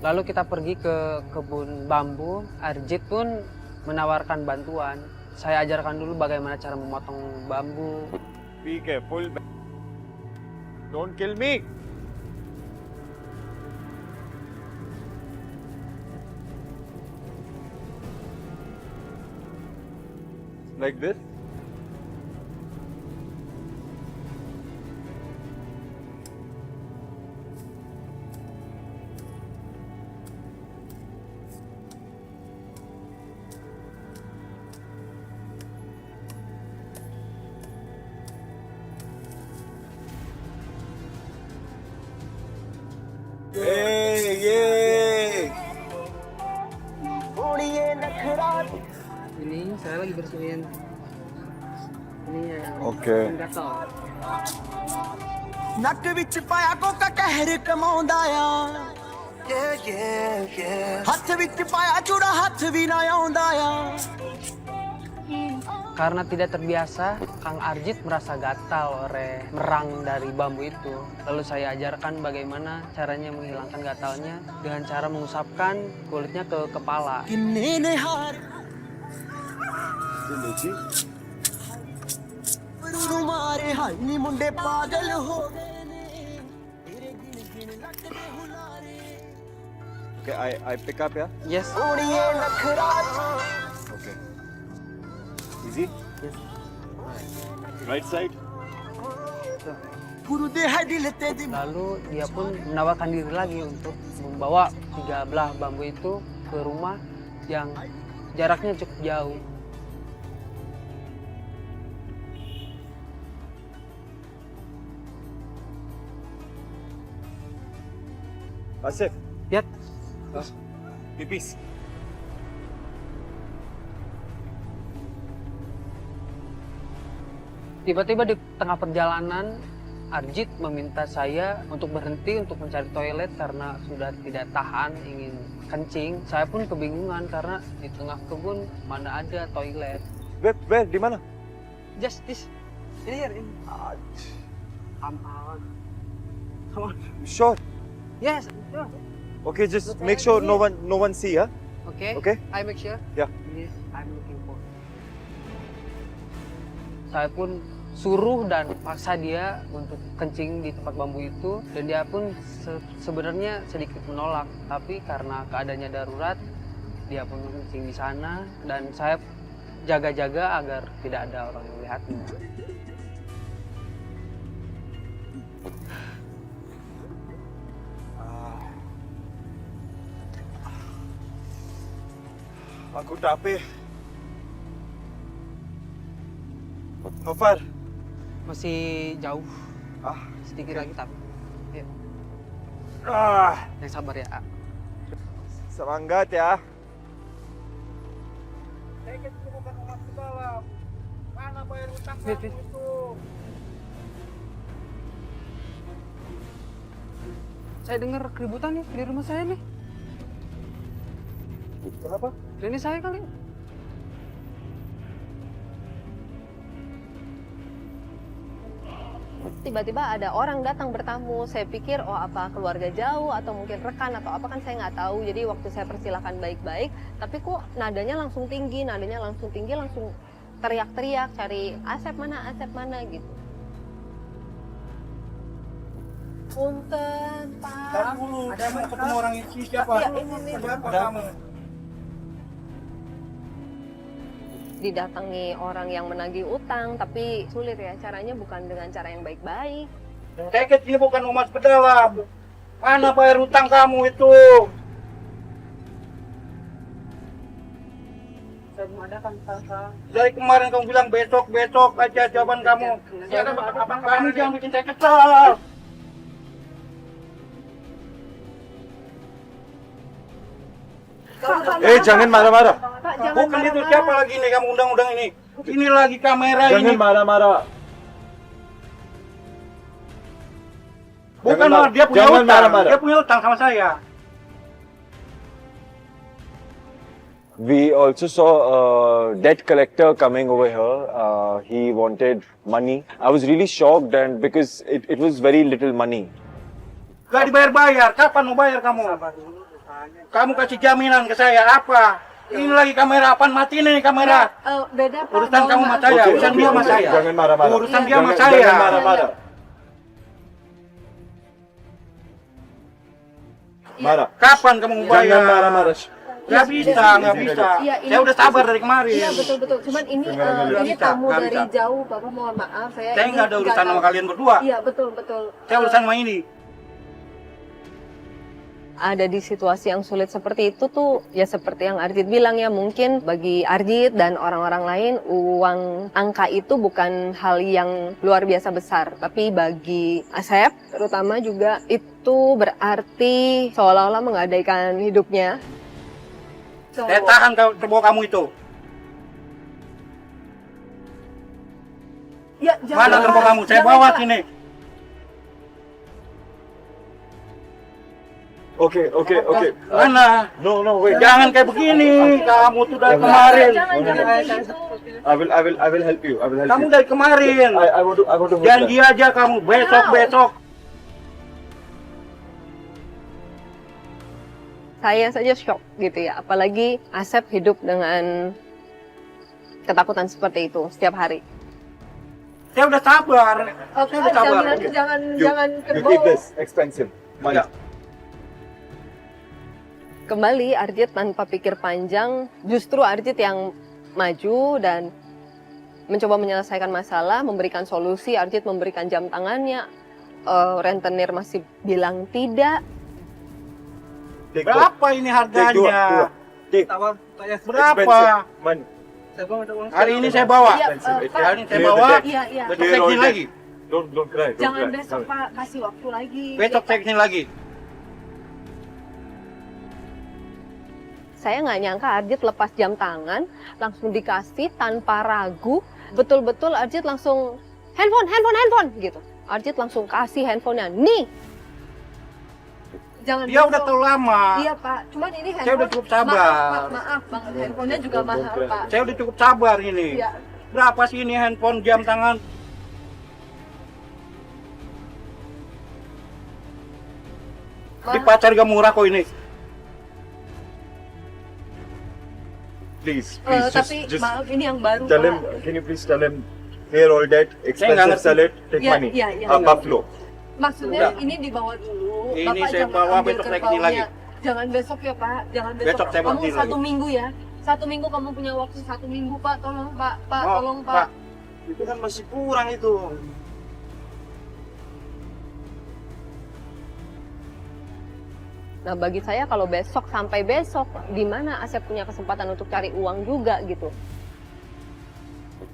Lalu kita pergi ke kebun bambu. Arjit pun menawarkan bantuan. Saya ajarkan dulu bagaimana cara memotong bambu. Be careful. Don't kill me. Like this. Yay! Ini saya lagi bersihin. Ini yang Okay. gatal. ਨੱਕ ਵਿੱਚ ਪਾਇਆ ਕੋਕਾ ਕਹਿਰ ਕਮਾਉਂਦਾ ਆ ਹੱਥ ਵਿੱਚ ਪਾਇਆ ਚੂੜਾ ਹੱਥ ਵੀ ਨਾ ਆਉਂਦਾ ਆ Karena tidak terbiasa, Kang Arjit merasa gatal oleh merang dari bambu itu. Lalu saya ajarkan bagaimana caranya menghilangkan gatalnya dengan cara mengusapkan kulitnya ke kepala. ਕਿੰਨੇ ਨੇ ਹਾਰ ਨੂੰ ਮਾਰੇ ਹਾਈ ਨੀ ਮੁੰਡੇ ਪਾਗਲ ਹੋ ਗਏ ਨੇ ਤੇਰੇ ਗਿਣ ਗਿਣ ਲੱਗਦੇ ਹੁਲਾਰੇ Okay, I pick up, yeah? Yes. ਸੋਹਣੀਏ ਨਖਰਾ Okay. Easy? Yes. Right side? ਗੁਰੂ ਦੇ ਹੈ ਦਿਲ ਤੇ ਦੀ Lalu dia pun menawarkan diri lagi untuk membawa 3 belah bambu itu ke rumah yang jaraknya cukup jauh. Asif, Lihat, pipis. tiba-tiba di tengah perjalanan, Arjit meminta saya untuk berhenti untuk mencari toilet karena sudah tidak tahan ingin kencing. Saya pun kebingungan karena di tengah kebun mana ada toilet. Where? Di mana? Just this. Here. Come on. Come on. Sure. Yes. Sure. Okay, just make sure no one see, huh? Okay. Okay? I make sure. Yeah. Yes, I'm looking for. Saya pun suruh dan paksa dia untuk kencing di tempat bambu itu, dan dia pun sebenarnya sedikit menolak, tapi karena keadaannya darurat dia pun kencing di sana dan saya jaga-jaga agar tidak ada orang yang melihatnya. Aku capek. How far? Masih jauh, Ah, sedikit lagi tapi. Yuk, ah, yang sabar ya. semangat ya. Wait, wait. Saya dengar keributan nih di rumah saya nih. Kenapa? Ini saya kali. Tiba-tiba ada orang datang bertamu. Saya pikir, oh apa keluarga jauh atau mungkin rekan atau apa, kan saya nggak tahu. Jadi waktu saya persilahkan baik-baik, tapi kok nadanya langsung tinggi, langsung teriak-teriak cari Asep mana gitu. Punten, Pak. Ada mau ketemu orang ini siapa? Ya, ini nih. Ada apa kamu? Didatangi orang yang menagih utang, tapi sulit ya, caranya bukan dengan cara yang baik-baik. Keket ini bukan mau masuk ke dalam. Mana bayar utang kamu itu? Saya belum ada kan, Kakak. Dari kemarin kamu bilang besok aja jawaban kamu. Kamu jangan bikin saya kesal. Jangan marah-marah. Pak, jangan Bukan itu marah-marah. siapa lagi nih kamu undang-undang ini? Ini lagi kamera ini. Jangan marah-marah. Bukan Jangan Mar, dia punya jangan utang. marah-marah. Dia punya utang sama saya. We also saw a debt collector coming over here. He wanted money. I was really shocked, and because it was very little money. Gak dibayar-bayar. Kapan mau bayar kamu? Kamu kasih jaminan ke saya apa? Ini lagi kamera, apaan mati nih kamera? Beda Pak. Urusan kamu sama saya, Oke, urusan oke, dia sama oke. saya. Jangan marah-marah. Urusan dia sama Jangan- saya. Jangan marah-marah. Marah. Kapan kamu mau bayar? Jangan marah-marah. Nggak bisa, nggak bisa. Iya, ini- Saya udah sabar dari kemarin. Iya betul. Cuman ini Nggak ini bisa, tamu nggak dari bisa. jauh, Bapak mohon maaf. Saya Saya ini nggak ada urusan sama tahu. kalian berdua. Iya betul. Saya urusan sama ini. Ada di situasi yang sulit seperti itu tuh ya seperti yang Arjit bilang ya, mungkin bagi Arjit dan orang-orang lain uang angka itu bukan hal yang luar biasa besar, tapi bagi Asep terutama juga itu berarti seolah-olah menggadaikan hidupnya. Saya tahan bawa kamu itu. Ya, Mana terbang kamu? Saya bawa sini. Oke. Mana? No, wait. Jangan kayak begini. Kamu tuh dari kemarin. I will help you. Kamu dari kemarin. I want to help Janji aja kamu besok. Saya saja shock gitu ya, apalagi Asep hidup dengan ketakutan seperti itu setiap hari. Saya udah sabar. Saya udah sabar. Jangan You keep this expensive money. Ya. Kembali Arjit tanpa pikir panjang, justru Arjit yang maju dan mencoba menyelesaikan masalah, memberikan solusi. Arjit memberikan jam tangannya, rentenir masih bilang tidak. Take Berapa ini Take dua. harganya? Take Berapa? expensive money. Hari ini saya bawa. Iya, Expensive. Hari ini saya Clear the bawa. debt. Iya. Besok Clear saya all kesini debt. lagi. Don't cry. Don't Jangan cry. besok Pak, kasih waktu lagi. Besok saya kesini lagi. Saya nggak nyangka Arjit lepas jam tangan, langsung dikasih tanpa ragu. Betul-betul Arjit langsung handphone gitu. Arjit langsung kasih handphonenya, nih. Jangan Dia udah terlalu lama. Iya Pak, cuman ini handphone. Saya udah cukup sabar. Maaf banget, handphonenya juga Don't mahal cry. Pak. Saya udah cukup sabar ini. Iya. Berapa sih ini handphone jam tangan? Di pasar juga murah kok ini. Please, Tapi maaf ini yang baru tell Pak. him. Can you please tell him? Here all debt, expensive, ngerti. sell it, take Iya, money. iya. Buffalo. Maksudnya Udah. ini dibawa dulu. Ini Bapak saya jangan bawa, ambil besok saya kesini kerbaunya. lagi. Jangan besok ya Pak, jangan besok. Besok saya Kamu kesini satu lagi. minggu ya. 1 minggu kamu punya waktu 1 minggu Pak, tolong Pak, Oh, tolong Pak. Itu kan masih kurang itu. Nah bagi saya kalau besok sampai besok, di mana Asep punya kesempatan untuk cari uang juga gitu.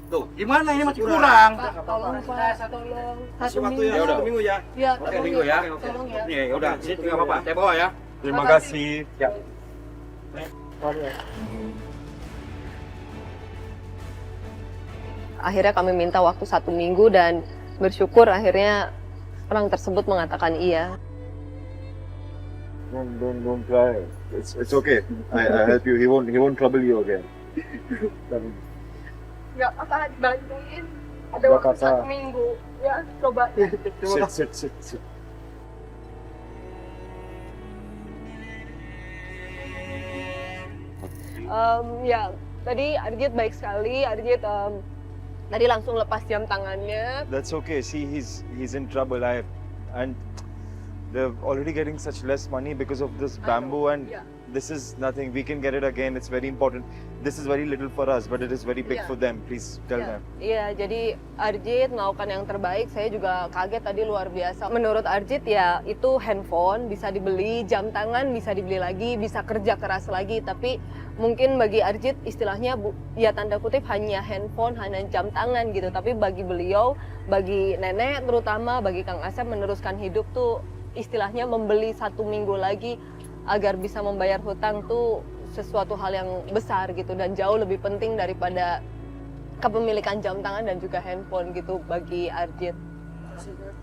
Tuh, gimana ini masih kurang? Pak, tolong Pak, tolong. Satu waktu minggu. ya, satu minggu ya. Ya, Oke, tolong minggu ya. Tolong ya. Nih, udah, sini tinggal apa-apa. Saya bawa ya. Terima Makasih. kasih. Ya. Akhirnya kami minta waktu 1 minggu dan bersyukur akhirnya orang tersebut mengatakan iya. Don't cry. It's okay. I help you. He won't trouble you again. Nggak apa, bantuin. Ada Nggak waktu apa-apa. 1 minggu. Ya, coba. Sit. Ya, tadi Arjit baik sekali. Arjit tadi langsung lepas jam tangannya. That's okay. See, he's in trouble. And they're already getting such less money because of this bamboo, and Yeah. this is nothing. We can get it again. It's very important. This is very little for us, but it is very big Yeah. for them. Please tell Iya, them. iya, jadi Arjit melakukan yang terbaik. Saya juga kaget tadi luar biasa. Menurut Arjit ya itu handphone bisa dibeli, jam tangan bisa dibeli lagi, bisa kerja keras lagi. Tapi mungkin bagi Arjit istilahnya ya tanda kutip hanya handphone, hanya jam tangan gitu. Tapi bagi beliau, bagi nenek terutama, bagi Kang Asep meneruskan hidup tuh istilahnya membeli 1 minggu lagi agar bisa membayar hutang tuh sesuatu hal yang besar gitu dan jauh lebih penting daripada kepemilikan jam tangan dan juga handphone gitu bagi Arjit.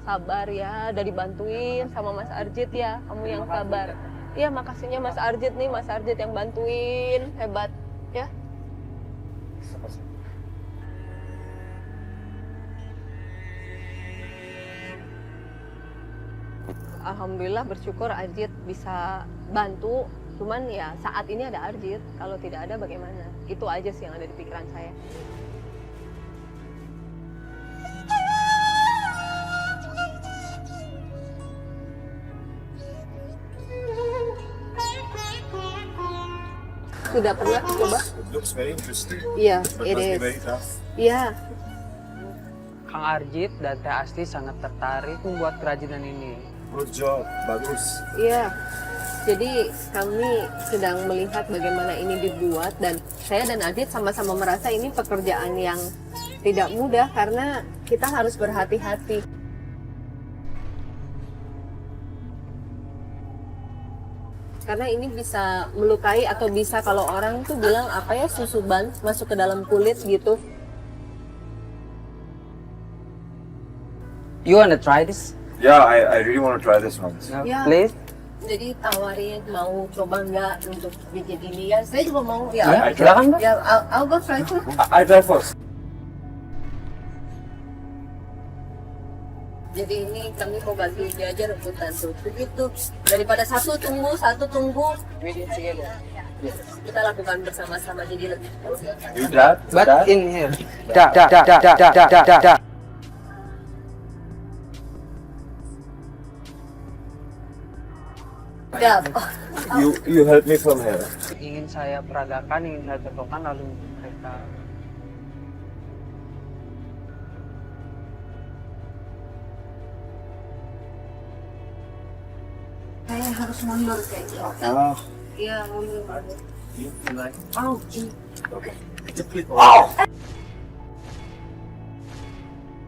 Sabar ya, udah dibantuin sama Mas Arjit ya, kamu yang sabar. Iya, makasihnya Mas Arjit nih, Mas Arjit yang bantuin, hebat ya. Alhamdulillah bersyukur Arjit bisa bantu Cuman ya saat ini ada Arjit, kalau tidak ada bagaimana? Itu aja sih yang ada di pikiran saya. Sudah pernah coba? It looks very interesting. Iya, But it must be is. very tough. Iya, Kang Arjit dan Teh Asti sangat tertarik membuat kerajinan ini. Good job, bagus. iya. Jadi kami sedang melihat bagaimana ini dibuat dan saya dan Arjit sama-sama merasa ini pekerjaan yang tidak mudah karena kita harus berhati-hati. Karena ini bisa melukai atau bisa kalau orang tuh bilang apa ya susuban masuk ke dalam kulit gitu. You wanna try this? Yeah, I really want to try this once. Ya. Please? Jadi tawarin mau coba nggak untuk bikin ini ya. Saya juga mau ya. Ya, silakan, Mbak. Ya, I'll go try too. I try first. Jadi ini kami mau bantu dia aja rebutan tuh. Begitu. Daripada satu tunggu. Kita lakukan bersama-sama jadi lebih. You that? But that? in here. Da. Ya. You help me from here. Ingin saya peragakan, ingin saya cocokkan lalu mereka. Saya harus mundur kayaknya. Ah, Iya, mundur. you like? Oh, Okay.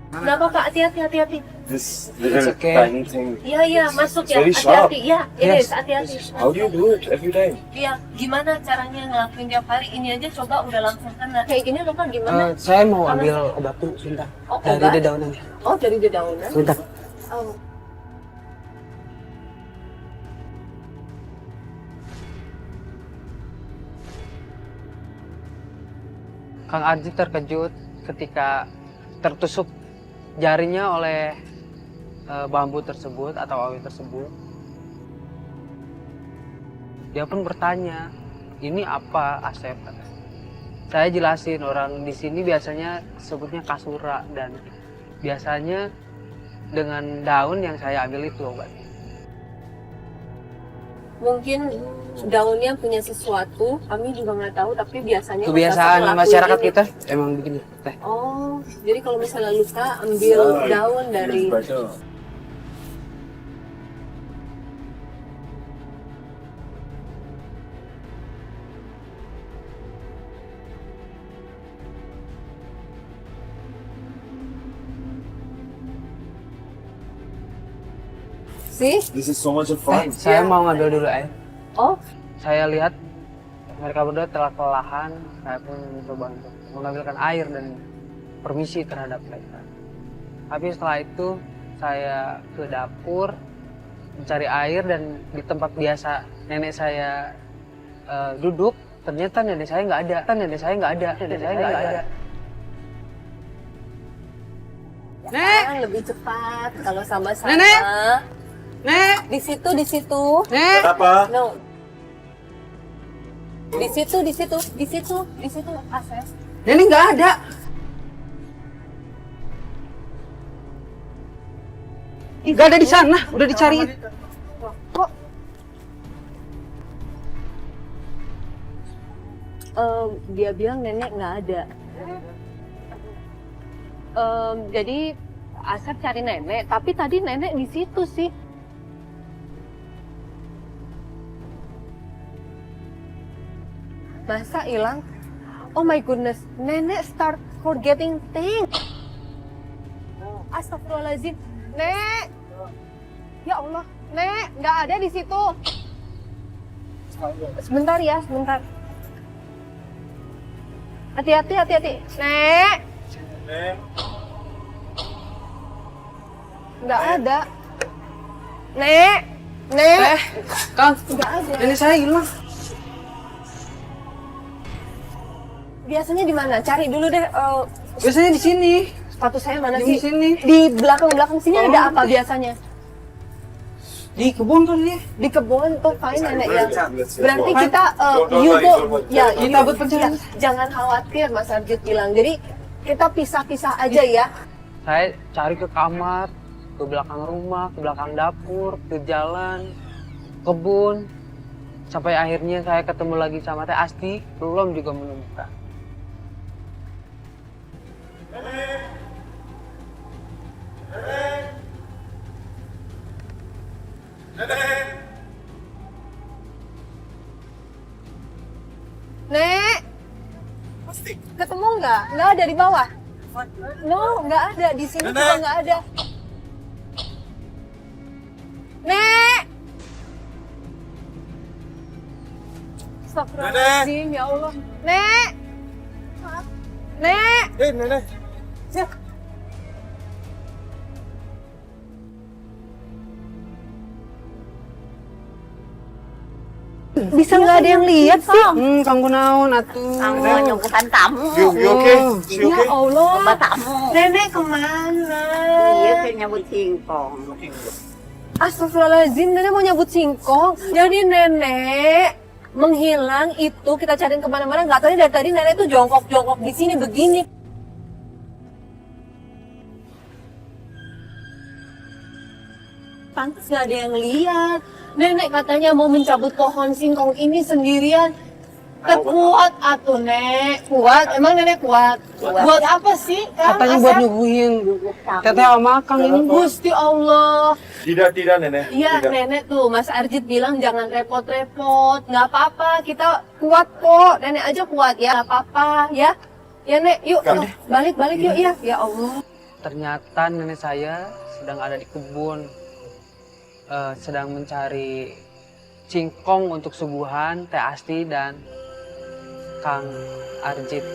nggak apa-apa, hati-hati. This It's little okay. tiny thing. Iya, masuk It's ya, very sharp. hati-hati. Iya, Yes. hati-hati. How do you do it every time? Iya, gimana caranya ngelakuin tiap hari ini aja coba udah langsung kena. Kayak gini loh Kak, gimana? Saya mau ambil obat dulu, sebentar. Oh, Dari obat? dedaunan. Oh, dari dedaunan? Sebentar. Oh. Kang Arjit terkejut ketika tertusuk jarinya oleh bambu tersebut atau awi tersebut. Dia pun bertanya, ini apa Asep? Saya jelasin, orang di sini biasanya sebutnya kasura dan biasanya dengan daun yang saya ambil itu obatnya. Mungkin daunnya punya sesuatu, kami juga nggak tahu, tapi biasanya Kebiasaan masyarakat masyarakat ngelakuin kita emang begini. Teh. ini. Oh, jadi kalau misalnya luka ambil daun dari. Feels better. Sih? This is so much of fun. Saya mau ngambil dulu air. Oh, Saya lihat mereka berdua telah kelelahan, saya pun mencoba untuk mengambilkan air dan permisi terhadap mereka. Tapi setelah itu saya ke dapur mencari air dan di tempat biasa nenek saya duduk, ternyata nenek saya nggak ada. Nenek saya nggak ada. Nek, kan lebih cepat kalau sama-sama. Nenek! Nek, Di situ. Nek. Kenapa? No. Di situ, Asep. Nenek nggak ada. Nggak ada di sana, udah dicariin. Kok? Dia bilang nenek nggak ada. Jadi Asep cari nenek, tapi tadi nenek di situ sih. Masa hilang? Oh my goodness, nenek start forgetting things. Astagfirullahaladzim, Nek. Ya Allah, Nek, nggak ada di situ. Sebentar ya, sebentar. Hati-hati. Nek. Nggak ada. Nek. Kang, Nggak ada. nenek saya hilang. Biasanya di mana? Cari dulu deh. Biasanya di sini. Sepatu saya mana Di sih? sini. Di belakang sini ada apa biasanya? Di kebun kali dia. Di kebun tuh fine nenek ya. Berarti kita you go ya Kita buat pencarian. ya, jangan khawatir Mas Arjit bilang. Jadi kita pisah-pisah aja ya. Saya cari ke kamar, ke belakang rumah, ke belakang dapur, ke jalan, kebun. Sampai akhirnya saya ketemu lagi sama Teh Asti, belum juga menemukan. Nek, ketemu nggak? Nggak ada di bawah. No, nggak ada di sini juga nggak ada. Nek. Astagfirullahaladzim, ya Allah. Nek. Nek. Nenek. Bisa nggak ada yang lihat sih? Kanggo naon atuh. Kamu bukan tamu. You okay? She Ya okay? Allah. Bapak tamu. Nenek kemana? Iya, saya nyambut singkong. Astagfirullahaladzim, nenek mau nyabut singkong. Jadi nenek menghilang itu kita cariin kemana-mana. Nggak tahu dari tadi nenek tuh jongkok-jongkok di sini begini. Pantas nggak ada yang lihat. Nenek katanya mau mencabut pohon singkong ini sendirian. Kuat atuh nek, kuat. Emang nenek kuat? Buat apa sih? Kang Katanya buat Asep? nyuguhin Teteh sama Kang ini. Gusti Allah. Tidak, Nenek. Iya, Tidak. nenek tuh, Mas Arjit bilang jangan repot-repot. Nggak apa-apa, kita kuat kok. Nenek aja kuat ya, nggak apa-apa ya. Ya nek, yuk, balik-balik yuk ya. Ya Allah. Ternyata nenek saya sedang ada di kebun, sedang mencari singkong untuk suguhan Teh Asti dan Kang Arjit.